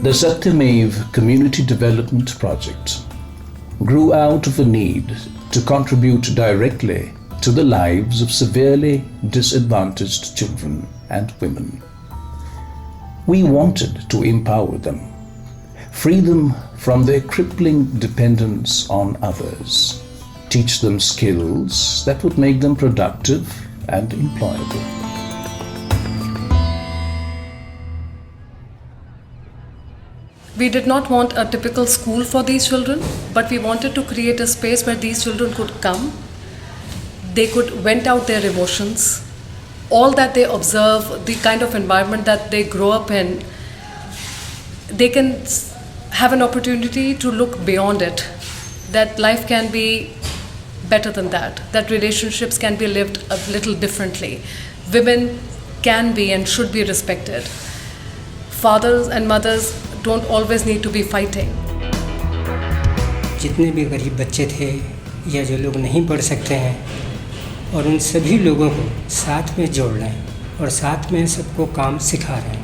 The Satyamev Community Development Project grew out of a need to contribute directly to the lives of severely disadvantaged children and women. We wanted to empower them, free them from their crippling dependence on others, teach them skills that would make them productive and employable. We did not want a typical school for these children, but we wanted to create a space where these children could come, they could vent out their emotions, all that they observe, the kind of environment that they grow up in, they can have an opportunity to look beyond it, that life can be better than that relationships can be lived a little differently. Women can be and should be respected. Fathers and mothers don't always need to be fighting. जितने भी गरीब बच्चे थे या जो लोग नहीं पढ़ सकते हैं, और उन सभी लोगों को साथ में जोड़ रहे हैं और साथ में सबको काम सिखा रहे हैं।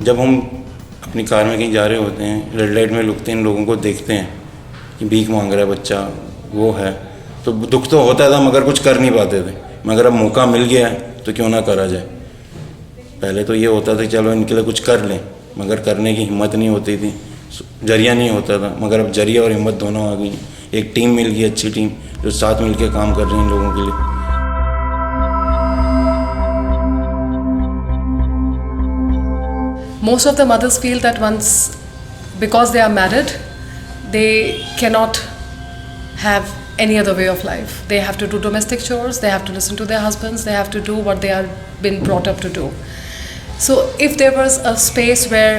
जब हम अपनी कार में कहीं जा रहे होते हैं, रेड लाइट में रुकते हैं, इन लोगों को देखते हैं कि भीख मांग रहा है बच्चा, वो है, तो दुख तो होता था मगर कुछ कर नहीं पाते थे। मगर अब मौका मिल गया है तो क्यों ना करा जाए। पहले तो ये होता था चलो इनके लिए कुछ कर लें, मगर करने की हिम्मत नहीं होती थी, जरिया नहीं होता था। मगर अब जरिया और हिम्मत दोनों आ गई। एक टीम मिल गई, अच्छी टीम, जो साथ मिलकर काम कर रही है इन लोगों के लिए। Most of the mothers feel that once, because they are married, they cannot have any other way of life. They have to do domestic chores, they have to listen to their husbands, they have to do what they are been brought up to do. So if there was a space where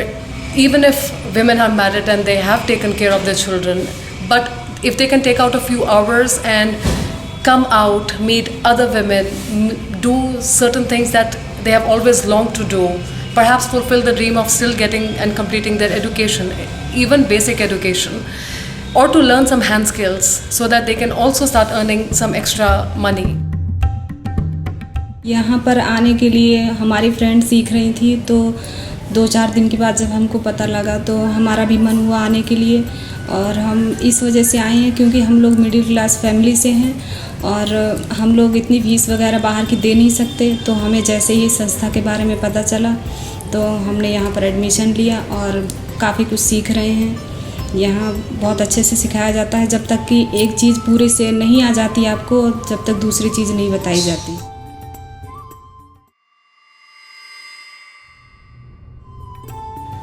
even if women are married and they have taken care of their children, but if they can take out a few hours and come out, meet other women, do certain things that they have always longed to do, perhaps fulfill the dream of still getting and completing their education, even basic education, or to learn some hand skills so that they can also start earning some extra money. यहाँ पर आने के लिए हमारी friend सीख रही थी, तो 2-4 दिन के बाद जब हमको पता लगा तो हमारा भी मन हुआ आने के लिए, और हम इस वजह से आए हैं क्योंकि हम लोग मिडिल क्लास फैमिली से हैं और हम लोग इतनी फीस वगैरह बाहर की दे नहीं सकते। तो हमें जैसे ही संस्था के बारे में पता चला तो हमने यहाँ पर एडमिशन लिया और काफ़ी कुछ सीख रहे हैं। यहाँ बहुत अच्छे से सिखाया जाता है, जब तक कि एक चीज़ पूरे से नहीं आ जाती आपको, जब तक दूसरी चीज़ नहीं बताई जाती।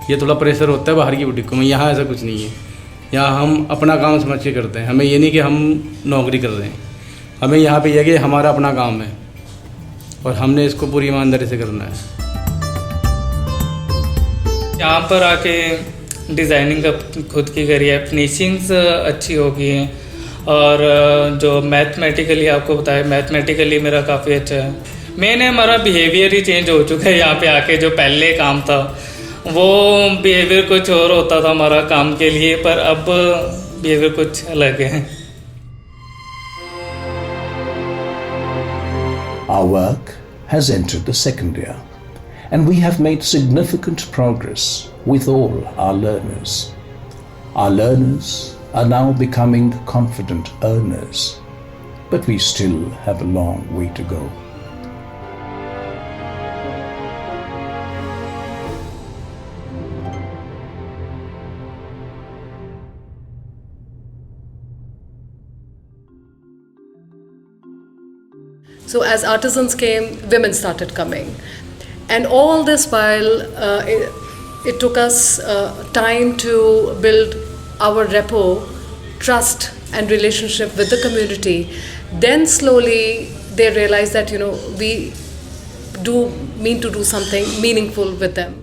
ये थोड़ा प्रेशर होता है बाहर की बुटीकों में, यहाँ ऐसा कुछ नहीं है। यहाँ हम अपना काम समझ के करते हैं, हमें ये नहीं कि हम नौकरी कर रहे हैं, हमें यहाँ पे यह कि हमारा अपना काम है और हमने इसको पूरी ईमानदारी से करना है। यहाँ पर आके डिज़ाइनिंग का खुद की करी है, फिनिशिंग्स अच्छी हो गई हैं, और जो मैथमेटिकली आपको बताया, मैथमेटिकली मेरा काफ़ी अच्छा है। मेन हमारा बिहेवियर ही चेंज हो चुका है यहाँ पे आके। जो पहले काम था वो बिहेवियर कुछ और होता था हमारा काम के लिए, पर अब बिहेवियर कुछ अलग है। Our work has entered the second year, and we have made significant progress with all our learners. Our learners are now becoming confident earners, but we still have a long way to go. So as artisans came, women started coming. And all this while, it took us time to build our rapport, trust and relationship with the community. Then slowly they realized that, we do mean to do something meaningful with them.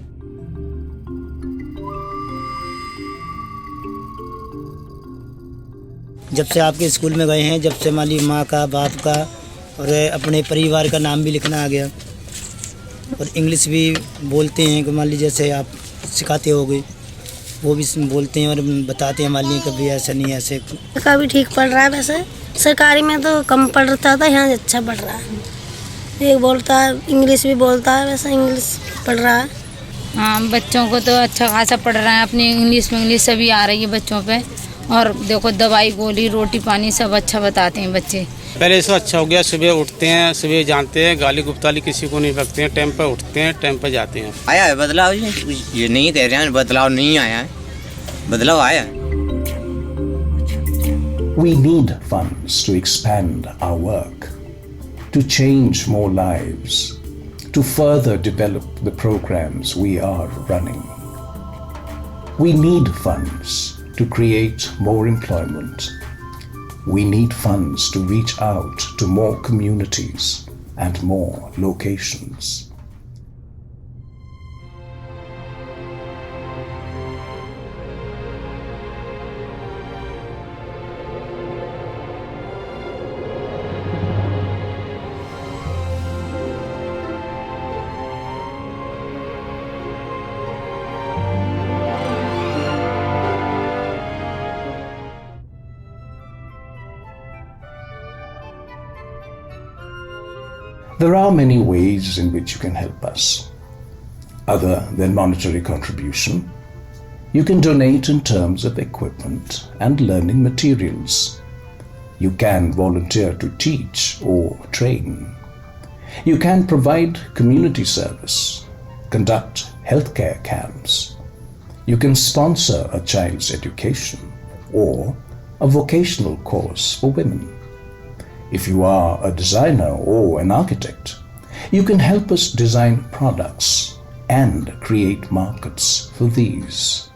जब से आपके school में गए हैं, जब से मान ली माँ का, बाप का और अपने परिवार का नाम भी लिखना आ गया, और इंग्लिश भी बोलते हैं कि मान लीजिए जैसे आप सिखाते होगे, वो भी बोलते हैं और बताते हैं, मान लीजिए कभी ऐसा नहीं ऐसे। का भी ठीक पढ़ रहा है, वैसे सरकारी में तो कम पढ़ता था, यहाँ अच्छा पढ़ रहा है। एक बोलता है, इंग्लिश भी बोलता है, वैसे इंग्लिश पढ़ रहा है। हाँ, बच्चों को तो अच्छा खासा पढ़ रहे हैं, अपनी इंग्लिश में इंग्लिश सभी आ रही है बच्चों पे। और देखो दवाई गोली रोटी पानी सब अच्छा बताते हैं बच्चे। पहले से अच्छा हो गया, सुबह उठते हैं, सुबह जानते हैं, गाली गुप्ताली किसी को नहीं बकते हैं, टाइम पर उठते हैं, टाइम पर जाते हैं। आया है बदलाव, ये नहीं कह रहे हैं बदलाव नहीं आया है, बदलाव आया है। We need funds to expand our work, to change more lives, to further develop the programs we are running. We need funds to create more employment. We need funds to reach out to more communities and more locations. There are many ways in which you can help us. Other than monetary contribution, you can donate in terms of equipment and learning materials. You can volunteer to teach or train. You can provide community service, conduct healthcare camps. You can sponsor a child's education or a vocational course for women. If you are a designer or an architect, you can help us design products and create markets for these.